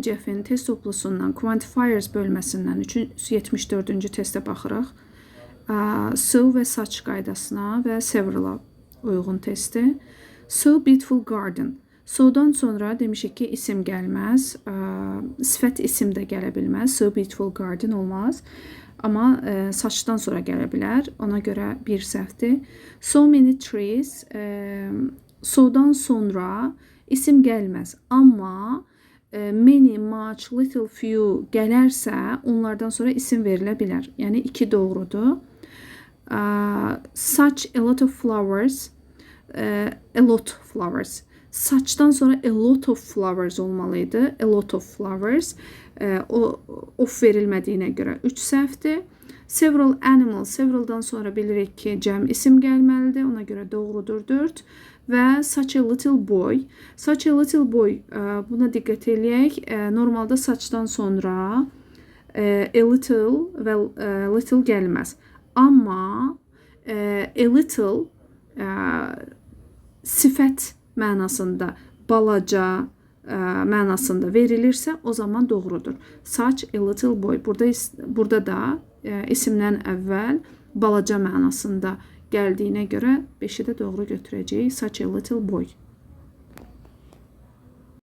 Cəfin test toplusundan quantifiers bölməsindən 374-cü testə baxırıq. So və saç qaydasına və several'a uyğun testi. So beautiful garden. So'dan sonra demişik ki isim gəlməz. Sifət isim də gələ bilməz. So beautiful garden olmaz. Amma saçdan sonra gələ bilər. Ona görə bir səhvdir. So many trees. So'dan sonra isim gəlməz. Amma many, much, little, few gələrsə onlardan sonra isim verilə bilər. Yəni 2 doğrudur. Such a lot of flowers. A lot of flowers. Saçdan sonra a lot of flowers olmalıydı. A lot of flowers. Of verilmədiyinə görə 3 səhvdir. Several animals. Several'dan sonra bilirik ki cəm isim gəlməlidir. Ona görə doğrudur 4. Və such a little boy. Such a little boy. Buna diqqət eləyək. Normalda saçdan sonra a little və little gəlməz. Amma a little sifət mənasında, balaca mənasında verilirsə o zaman doğrudur. Such a little boy. Burada da isimdən əvvəl balaca mənasında gəldiyinə görə 5-i də doğru götürəcəyik. Such a little boy.